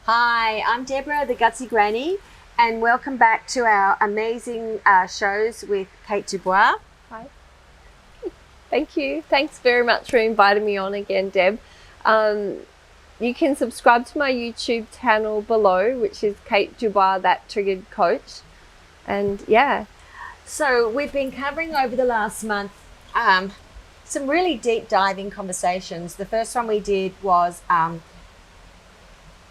Hi, I'm Deborah, the Gutsy Granny, and welcome back to our amazing shows with Kate Dubois. Hi. Thank you. Thanks very much for inviting me on again, Deb. You can subscribe to my YouTube channel below, which is Kate Dubois, That Triggered Coach. And yeah. So we've been covering over the last month some really deep diving conversations. The first one we did was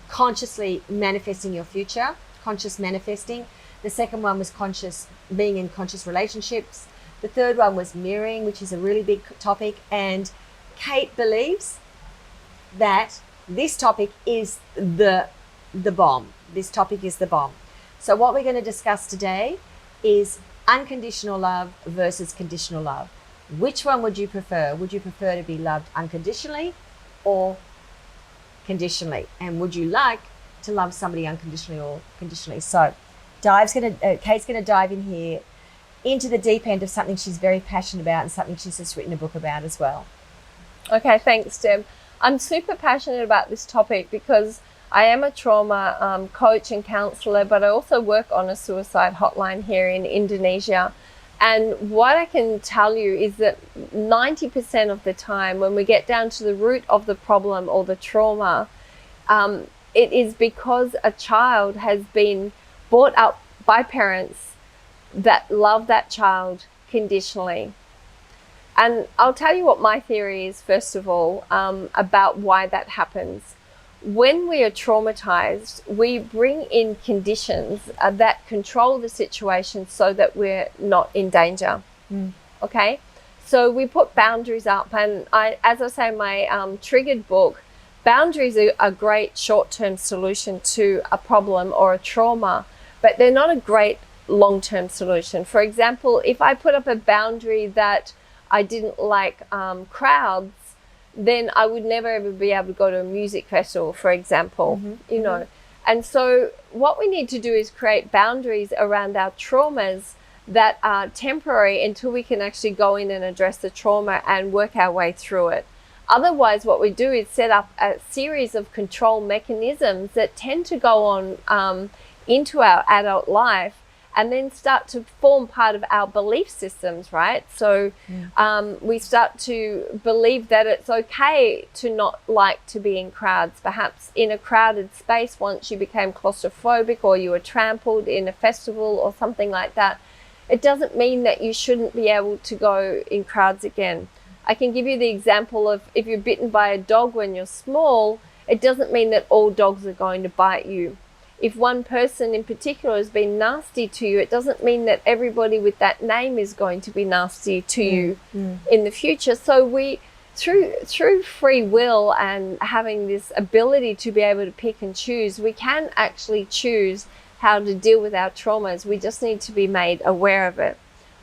consciously manifesting your future, conscious manifesting. The second one was conscious being in conscious relationships. The third one was mirroring, which is a really big topic. And Kate believes that this topic is the bomb. This topic is the bomb. So what we're going to discuss today is unconditional love versus conditional love. Which one would you prefer? Would you prefer to be loved unconditionally or conditionally? And would you like to love somebody unconditionally or conditionally? So Kate's going to dive in here into the deep end of something she's very passionate about and something she's just written a book about as well. Okay, thanks, Deb. I'm super passionate about this topic because I am a trauma coach and counselor, but I also work on a suicide hotline here in Indonesia. And what I can tell you is that 90% of the time when we get down to the root of the problem or the trauma, it is because a child has been brought up by parents that love that child conditionally. And I'll tell you what my theory is, first of all, about why that happens. When we are traumatized, we bring in conditions that control the situation so that we're not in danger. Okay? So we put boundaries up. And as I say in my triggered book, boundaries are a great short-term solution to a problem or a trauma, but they're not a great long-term solution. For example, if I put up a boundary that I didn't like crowds, then I would never ever be able to go to a music festival, for example, you know. And so what we need to do is create boundaries around our traumas that are temporary until we can actually go in and address the trauma and work our way through it. Otherwise, what we do is set up a series of control mechanisms that tend to go on into our adult life and then start to form part of our belief systems, right? So we start to believe that it's okay to not like to be in crowds. Perhaps in a crowded space, once you became claustrophobic or you were trampled in a festival or something like that, it doesn't mean that you shouldn't be able to go in crowds again. I can give you the example of if you're bitten by a dog when you're small, it doesn't mean that all dogs are going to bite you. If one person in particular has been nasty to you, it doesn't mean that everybody with that name is going to be nasty to you in the future. So we, through free will and having this ability to be able to pick and choose, we can actually choose how to deal with our traumas. We just need to be made aware of it.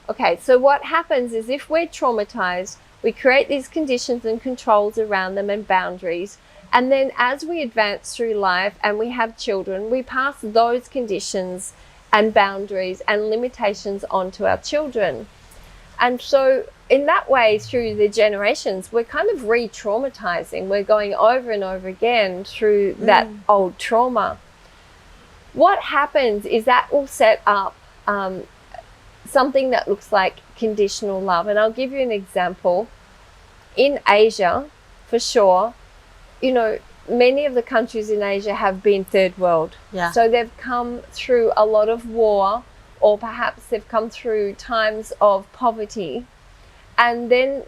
Okay, so what happens is if we're traumatized, we create these conditions and controls around them and boundaries. And then as we advance through life and we have children, we pass those conditions and boundaries and limitations onto our children. And so in that way, through the generations, we're kind of re-traumatizing. We're going over and over again through that old trauma. What happens is that will set up something that looks like conditional love. And I'll give you an example. In Asia, for sure, you know, many of the countries in Asia have been third world. Yeah. So they've come through a lot of war, or perhaps they've come through times of poverty. And then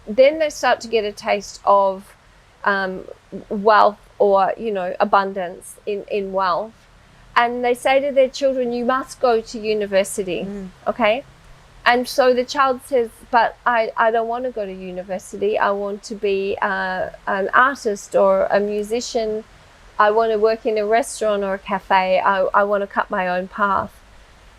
they start to get a taste of wealth or, you know, abundance in wealth. And they say to their children, you must go to university, okay? And so the child says, but I don't want to go to university. I want to be an artist or a musician. I want to work in a restaurant or a cafe. I want to cut my own path.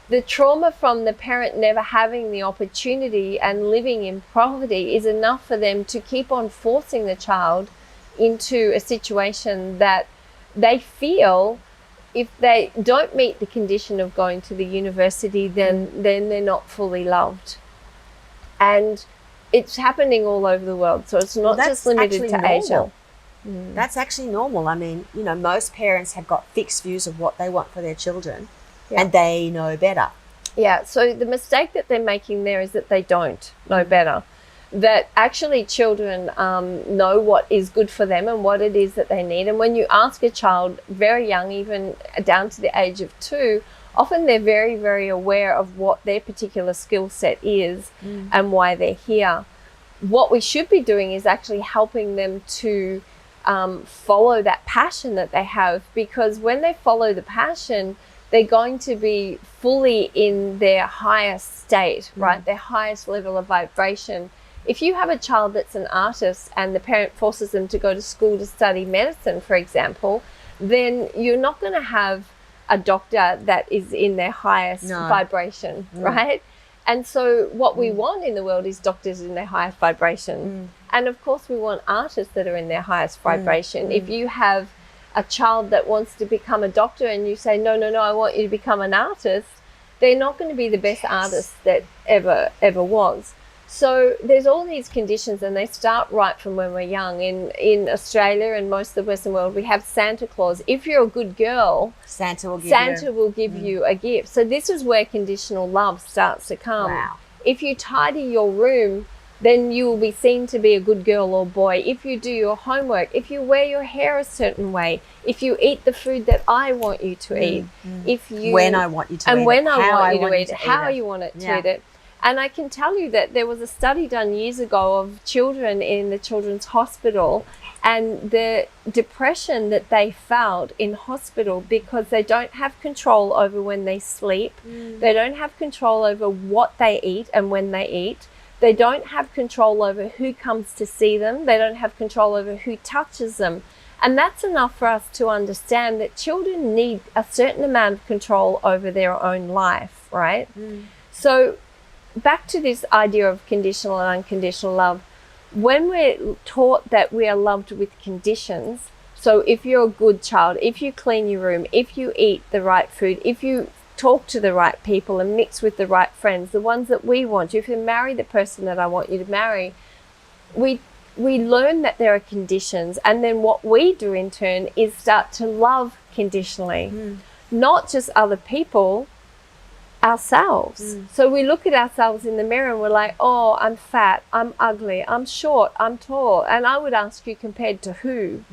The trauma from the parent never having the opportunity and living in poverty is enough for them to keep on forcing the child into a situation that they feel if they don't meet the condition of going to the university, then they're not fully loved. And it's happening all over the world. So it's not just limited to Asia. That's actually normal. I mean, you know, most parents have got fixed views of what they want for their children, and they know better. Yeah, so the mistake that they're making there is that they don't know better. That actually children know what is good for them and what it is that they need. And when you ask a child very young, even down to the age of 2, often they're very, very aware of what their particular skill set is and why they're here. What we should be doing is actually helping them to follow that passion that they have, because when they follow the passion, they're going to be fully in their highest state, right? Their highest level of vibration. If you have a child that's an artist and the parent forces them to go to school to study medicine, for example, then you're not going to have a doctor that is in their highest vibration, right? And so what we want in the world is doctors in their highest vibration. And of course we want artists that are in their highest vibration. If you have a child that wants to become a doctor and you say, no, I want you to become an artist, they're not going to be the best artist that ever was. So there's all these conditions, and they start right from when we're young. In Australia and most of the Western world, we have Santa Claus. If you're a good girl, Santa will give you a gift. So this is where conditional love starts to come. Wow. If you tidy your room, then you will be seen to be a good girl or boy. If you do your homework, if you wear your hair a certain way, if you eat the food that I want you to eat, if you when I want you to and eat when it, I want you to eat it, how how you want it to eat it. And I can tell you that there was a study done years ago of children in the children's hospital and the depression that they felt in hospital because they don't have control over when they sleep. They don't have control over what they eat and when they eat. They don't have control over who comes to see them. They don't have control over who touches them. And that's enough for us to understand that children need a certain amount of control over their own life, right? So back to this idea of conditional and unconditional love. When we're taught that we are loved with conditions, so if you're a good child, if you clean your room, if you eat the right food, if you talk to the right people and mix with the right friends, the ones that we want, if you marry the person that I want you to marry, we learn that there are conditions, and then what we do in turn is start to love conditionally, not just other people, ourselves. So we look at ourselves in the mirror and we're like, oh, I'm fat, I'm ugly, I'm short, I'm tall. And I would ask you, compared to who?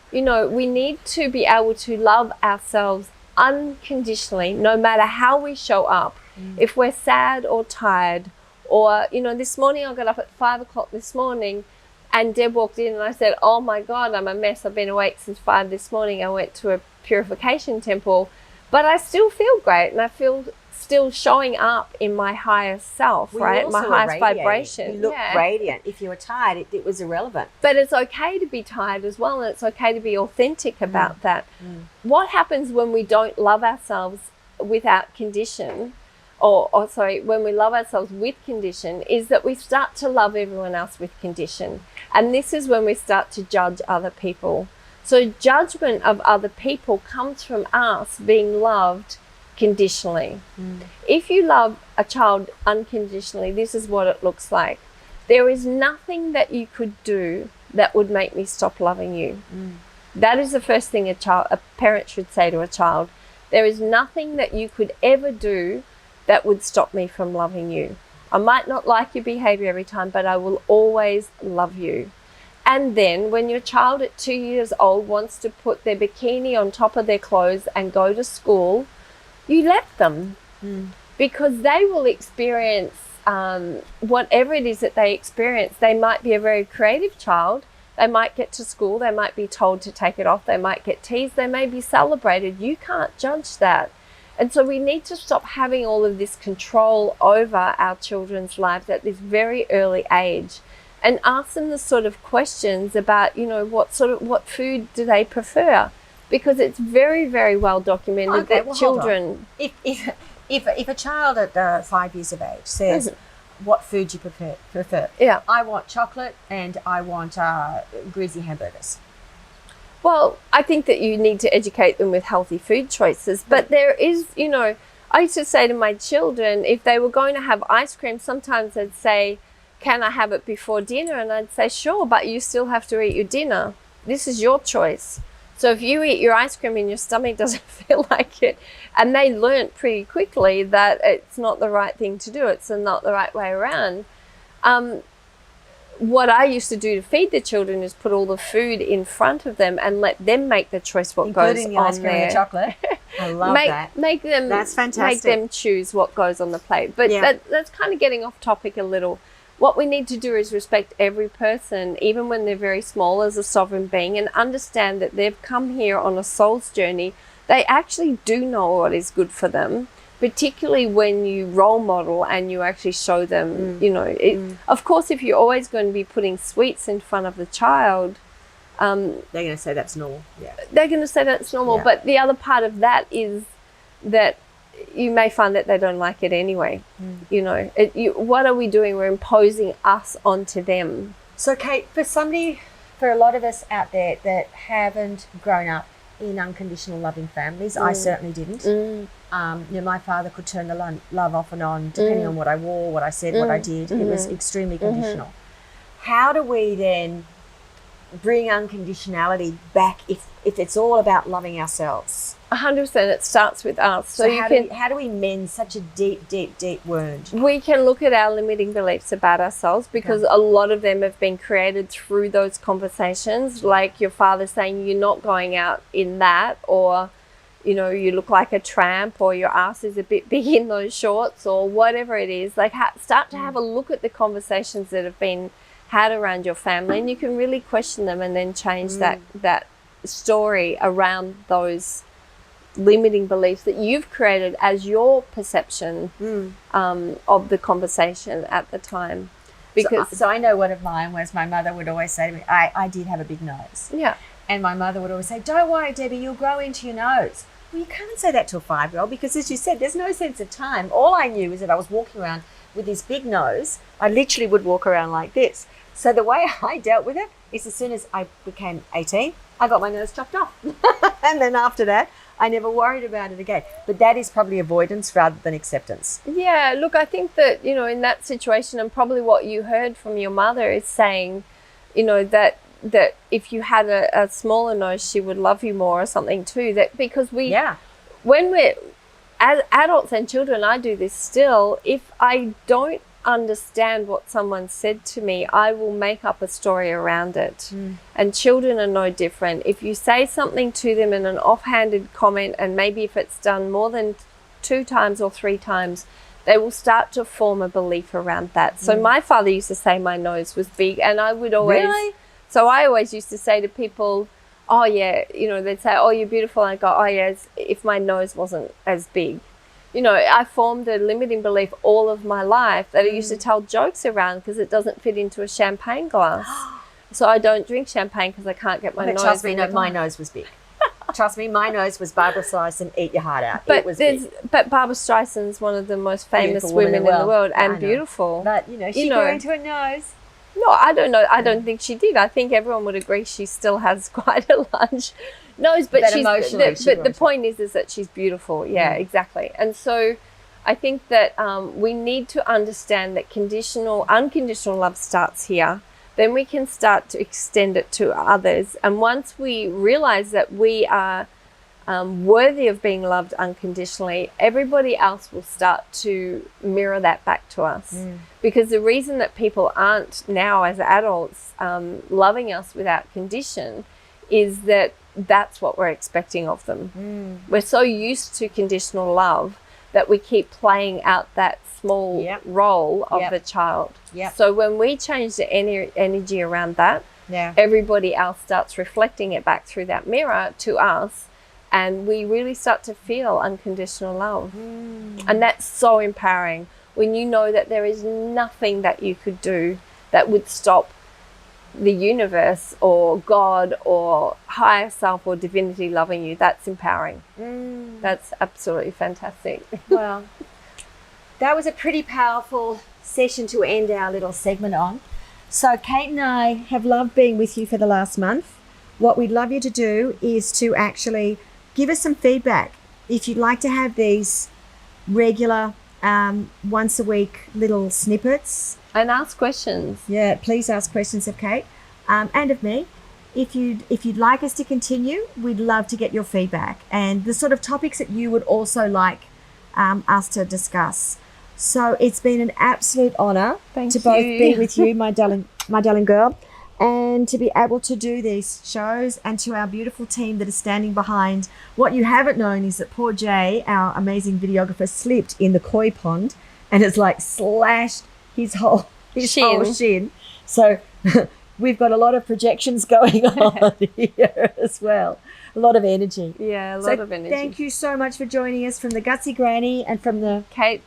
You know, we need to be able to love ourselves unconditionally, no matter how we show up. If we're sad or tired, or, you know, this morning I got up at 5 o'clock this morning and Deb walked in and I said, oh my God, I'm a mess. I've been awake since 5 this morning. I went to a purification temple, but I still feel great and I feel still showing up in my highest self, right? My highest vibration. You look radiant. If you were tired, it was irrelevant. But it's okay to be tired as well, and it's okay to be authentic about that. What happens when we don't love ourselves without condition, or sorry, when we love ourselves with condition, is that we start to love everyone else with condition. And this is when we start to judge other people. So judgment of other people comes from us being loved conditionally. If you love a child unconditionally, this is what it looks like. There is nothing that you could do that would make me stop loving you. That is the first thing a parent should say to a child. There is nothing that you could ever do that would stop me from loving you. I might not like your behavior every time, but I will always love you. And then when your child at 2 years old wants to put their bikini on top of their clothes and go to school, you let them, because they will experience whatever it is that they experience. They might be a very creative child. They might get to school. They might be told to take it off. They might get teased. They may be celebrated. You can't judge that. And so we need to stop having all of this control over our children's lives at this very early age, and ask them the sort of questions about, you know, what food do they prefer? Because it's very, very well documented that children... If a child at 5 years of age says, what food do you prefer? Yeah. I want chocolate and I want greasy hamburgers. Well, I think that you need to educate them with healthy food choices. But there is, you know, I used to say to my children, if they were going to have ice cream, sometimes they'd say, can I have it before dinner? And I'd say, sure, but you still have to eat your dinner. this is your choice. So if you eat your ice cream and your stomach doesn't feel like it, and they learnt pretty quickly that it's not the right thing to do, it's not the right way around. What I used to do to feed the children is put all the food in front of them and let them make the choice what Including goes the ice on cream there. and the chocolate. I love that. Make them. That's fantastic. Make them choose what goes on the plate. But that's kind of getting off topic a little. What we need to do is respect every person, even when they're very small, as a sovereign being, and understand that they've come here on a soul's journey. They actually do know what is good for them, particularly when you role model and you actually show them, you know. Of course, if you're always going to be putting sweets in front of the child, they're going to say that's normal. Yeah. They're going to say that's normal. Yeah. But the other part of that is that you may find that they don't like it anyway. You know, what are we doing? We're imposing us onto them. So, Kate, for a lot of us out there that haven't grown up in unconditional loving families, I certainly didn't. You know, my father could turn the love off and on depending on what I wore, what I said, what I did. It was extremely conditional. How do we then bring unconditionality back if it's all about loving ourselves? 100%. It starts with us. So how do we mend such a deep, deep, deep wound? We can look at our limiting beliefs about ourselves, because a lot of them have been created through those conversations, like your father saying you're not going out in that, or, you know, you look like a tramp, or your ass is a bit big in those shorts, or whatever it is. Like, start to have a look at the conversations that have been had around your family, and you can really question them and then change that story around those limiting beliefs that you've created as your perception of the conversation at the time. Because so I know one of mine was my mother would always say to me, I did have a big nose. Yeah. And my mother would always say, don't worry, Debbie, you'll grow into your nose. Well, you can't say that to a 5-year-old, because as you said, there's no sense of time. All I knew is that I was walking around with this big nose. I literally would walk around like this. So the way I dealt with it is, as soon as I became 18, I got my nose chopped off. And then after that, I never worried about it again. But that is probably avoidance rather than acceptance. Yeah, look, I think that, you know, in that situation, and probably what you heard from your mother is saying, you know, that if you had a smaller nose, she would love you more or something too. That because when we're as adults and children, I do this still, if I don't understand what someone said to me, I will make up a story around it. And children are no different. If you say something to them in an offhanded comment, and maybe if it's done more than 2 times or 3 times, they will start to form a belief around that. So my father used to say my nose was big, and I would always so I always used to say to people, oh yeah, you know, they'd say, oh, you're beautiful, and I go, oh yeah, if my nose wasn't as big. You know, I formed a limiting belief all of my life that I used to tell jokes around because it doesn't fit into a champagne glass. So I don't drink champagne because I can't get my nose. Trust me, my nose was big. Trust me, my nose was Barbara Streisand, eat your heart out. But it was big. But Barbara Streisand's one of the most famous women in the world, and beautiful. But, you know, she grew into her nose. No, I don't know. I don't think she did. I think everyone would agree she still has quite a large nose. But the point is that she's beautiful. Yeah, exactly. And so I think that we need to understand that unconditional love starts here. Then we can start to extend it to others. And once we realize that we are worthy of being loved unconditionally, everybody else will start to mirror that back to us. Because the reason that people aren't now as adults loving us without condition is that that's what we're expecting of them. We're so used to conditional love that we keep playing out that small role of the child. So when we change the energy around that, everybody else starts reflecting it back through that mirror to us, and we really start to feel unconditional love. And that's so empowering when you know that there is nothing that you could do that would stop the universe or God or higher self or divinity loving you. That's empowering. That's absolutely fantastic. Well, that was a pretty powerful session to end our little segment on. So Kate and I have loved being with you for the last month. What we'd love you to do is to actually give us some feedback. If you'd like to have these regular once a week little snippets. And ask questions. Yeah, please ask questions of Kate and of me. if you'd like us to continue, we'd love to get your feedback and the sort of topics that you would also like us to discuss. So it's been an absolute honour Thank to both you. be with you, my darling girl, and to be able to do these shows, and to our beautiful team that is standing behind. What you haven't known is that poor Jay, our amazing videographer, slipped in the koi pond and has like slashed his whole shin. So we've got a lot of projections going on here as well. A lot of energy. Yeah, a lot of energy. Thank you so much for joining us from the Gutsy Granny and from the Kate,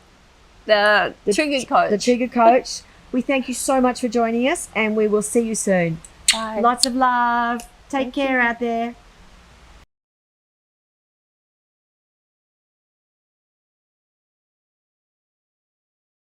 the trigger coach. The trigger coach. We thank you so much for joining us, and we will see you soon. Bye. Lots of love. Take care out there.